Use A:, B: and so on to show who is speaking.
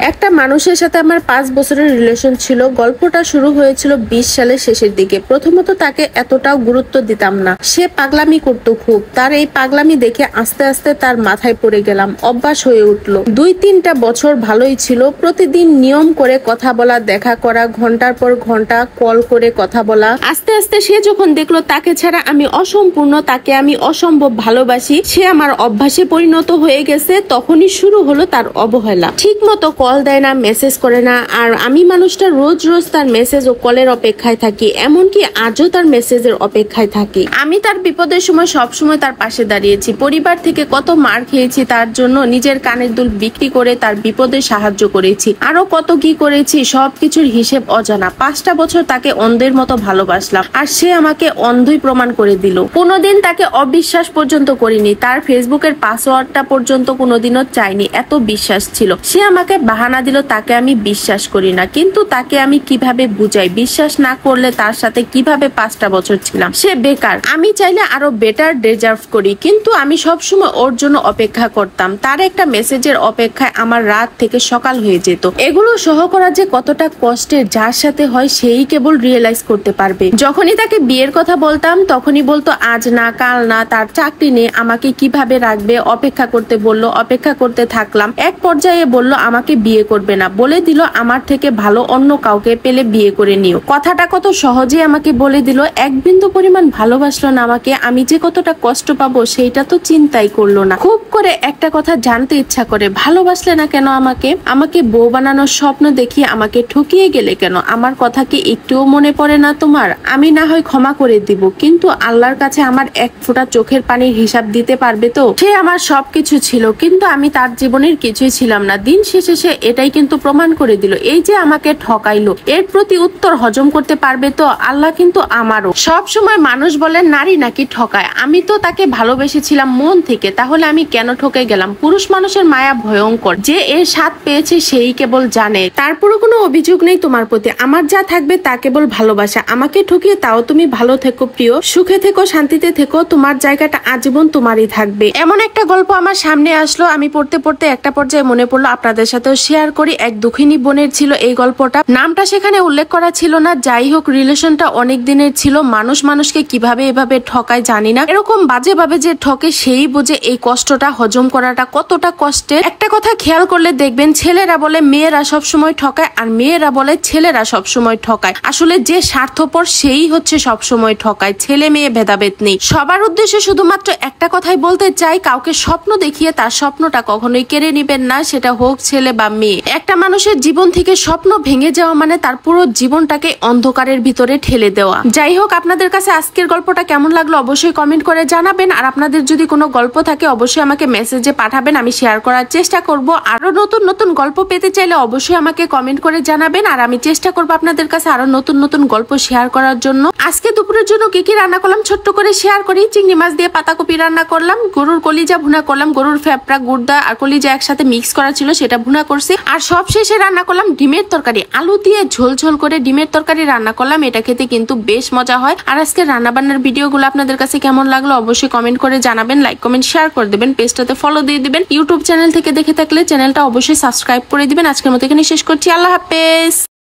A: একটা মানুষের সাথে আমার 5 বছরের রিলেশন ছিল। গল্পটা শুরু হয়েছিল 20 সালের শেষের দিকে। প্রথমত তাকে এতটাও গুরুত্ব দিতাম না, সে পাগলামি করতো খুব। তার এই পাগলামি দেখে আস্তে আস্তে তার মাথায় পড়ে গেলাম, অভ্যাস হয়ে উঠলো। 2-3টা বছর ভালোই ছিল, প্রতিদিন নিয়ম করে কথা বলা, দেখা করা, ঘন্টার পর ঘন্টা কল করে কথা বলা। আস্তে আস্তে সে যখন দেখলো তাকে ছাড়া আমি অসম্পূর্ণ, তাকে আমি অসম্ভব ভালোবাসি, সে আমার অভ্যাসে পরিণত হয়ে গেছে, তখনই শুরু হলো তার অবহেলা। ঠিক মতো কল দেয় না, মেসেজ করে না। আর আমি মানুষটা রোজ রোজ তার মেসেজ ও কলের অপেক্ষায় থাকি, এমনকি আজও তার মেসেজের অপেক্ষায় থাকি। আমি তার বিপদের সময় সবসময় তার পাশে দাঁড়িয়েছি। পরিবার থেকে কত মার খেয়েছি তার জন্য, নিজের কানের দুল বিক্রি করে তার বিপদে সাহায্য করেছি, আরো কত কি করেছি, সবকিছুর হিসেব অজানা। 5টা বছর তাকে অন্ধের মতো ভালোবাসলাম, আর সে আমাকে অন্ধই প্রমাণ করে দিল। কোনোদিন তাকে অবিশ্বাস পর্যন্ত করিনি, তার ফেসবুকের পাসওয়ার্ডটা পর্যন্ত কোনোদিনও চাইনি, এত বিশ্বাস ছিল। সে আমাকে বাহানা দিল তাকে আমি বিশ্বাস করি না, কিন্তু তাকে আমি কিভাবে বুঝাই বিশ্বাস না করলে তার সাথে কিভাবে 5টা বছর ছিলাম। সে বেকার, আমি চাইলে আরো বেটার ডিজার্ভ করি, কিন্তু আমি সবসময় ওর জন্য অপেক্ষা করতাম। তার একটা মেসেজের অপেক্ষায় আমার রাত থেকে সকাল হয়ে যেত। এগুলো সহ করা যে কতটা কষ্টের, যার সাথে হয় সেই কেবল রিয়েলাইজ করতে পারবে। যখনই তাকে বিয়ের কথা বলতাম তখনই বলতো আজ না কাল না, তার চাকরি নেই, আমাকে কিভাবে রাখবে, অপেক্ষা করতে বললো, অপেক্ষা করতে থাকলাম। এক পর্যায়ে বলল আমাকে বিয়ে করবে না, বলে দিল আমার থেকে ভালো অন্য কাউকে পেলে বিয়ে করে নিও। কথাটা কত সহজে আমাকে বলে দিল, এক বিন্দু পরিমাণ ভালোবাসলো না আমাকে। আমি যে কতটা কষ্ট পাবো সেইটা তো চিন্তাই করলো না। খুব করে একটা কথা জানতে ইচ্ছা করে, ভালোবাসলে না কেন আমাকে? আমাকে বউ বানানোর স্বপ্ন দেখিয়ে আমাকে ঠকিয়ে গেলে কেন? আমার কথা কি একটুও মনে পড়ে না তোমার? আমি না হয় ক্ষমা করে দিব, কিন্তু আল্লাহর কাছে আমার এক ফোঁটা চোখের পানির হিসাব দিতে পারবে তো? সে আমার সবকিছু ছিল, কিন্তু আমি তার জীবনের কিছুই ছিলাম না। দিন শেষে সে এটাই কিন্তু প্রমাণ করে দিল। এই যে আমাকে ঠকাইলো, এর প্রতি উত্তর হজম করতে পারবে তো? আল্লাহ কিন্তু আমারও। সব সময় মানুষ বলে নারী নাকি ঠকায়, আমি তো তাকে ভালোবেসেছিলাম মন থেকে, তাহলে আমি কেন ঠকে গেলাম? পুরুষ মানুষের মায়া ভয়ঙ্কর, যে এর স্বাদ পেয়েছে সেই কেবল জানে। তারপরও কোনো অভিযোগ নেই তোমার প্রতি, আমার যা থাকবে তা কেবল ভালোবাসা। আমাকে ঠকিয়ে তাও তুমি ভালো থেকো প্রিয়, সুখে থেকো, শান্তিতে থেকো, তোমার জায়গাটা আজীবন তোমারই থাকবে। এমন একটা গল্প আমার সামনে আসলো, আমি পড়তে পড়তে একটা পর্যায়ে মনে পড়লো আপনাদের সাথেও শেয়ার করি। এক দুঃখিনী বোনের ছিল এই গল্পটা, নামটা সেখানে উল্লেখ করা ছিল না। যাই হোক, রিলেশনটা অনেক দিনের ছিল। মানুষ মানুষকে কিভাবে এভাবে ঠকায় জানি না, এরকম বাজে ভাবে যে ঠকে সেই বোঝে এই কষ্টটা হজম করাটা কতটা কষ্টের। একটা কথা খেয়াল করলে দেখবেন, ছেলেরা বলে মেয়েরা সবসময় ঠকায়, আর মেয়েরা বলে ছেলেরা সবসময় ঠকায়। আসলে যে স্বার্থপর সেই হচ্ছে সবসময় ঠকায়, ছেলে মেয়ে ভেদাভেদ নেই। সবার উদ্দেশ্যে শুধুমাত্র একটা কথাই বলতে চাই, কাউকে স্বপ্ন দেখিয়ে তার স্বপ্নটা কখনোই কেড়ে নিবেন না, সেটা হোক ছেলে বা মেয়ে। একটা মানুষের জীবন থেকে স্বপ্ন ভেঙে যাওয়া মানে তার পুরো জীবনটাকে অন্ধকারের ভিতরে ঠেলে দেওয়া। যাই হোক, আপনাদের কাছে আজকের গল্পটা কেমন লাগলো অবশ্যই কমেন্ট করে জানাবেন। আর আপনাদের যদি কোনো গল্প থাকে অবশ্যই আমাকে মেসেজে পাঠাবেন, আমি শেয়ার করার চেষ্টা করব। আরো নতুন নতুন গল্প পেতে চাইলে অবশ্যই আমাকে কমেন্ট করে জানাবেন, আর আমি চেষ্টা করব আপনাদের কাছে আরো নতুন নতুন গল্প শেয়ার করার জন্য। আজকে দুপুরের জন্য কি কি রান্না করলাম ছোট্ট করে শেয়ার করি। চিংড়ি মাছ দিয়ে পাতাকপি রান্না করলাম, গরুর কলিজা ভুনা করলাম, গরুর ফেপড়া, গুড়দা আর কলিজা একসাথে মিক্স করা ছিল, সেটা ভুনা করছি। আর সব শেষে রান্না করলাম ডিমের তরকারি, আলু দিয়ে ঝোল ঝোল করে ডিমের তরকারি রান্না করলাম। এটা খেতে কিন্তু বেশ মজা হয়। আর আজকে রান্না বান্নার ভিডিওগুলো আপনাদের কাছে কেমন লাগলো অবশ্যই কমেন্ট করে জানাবেন, লাইক কমেন্ট শেয়ার করে দেবেন, পেজটাতে ফলো দিয়ে দিবেন। ইউটিউব চ্যানেল থেকে দেখে থাকলে চ্যানেলটা অবশ্যই সাবস্ক্রাইব করে দিবেন। আজকের মতো এখানে শেষ করছি, আল্লাহ হাফেজ।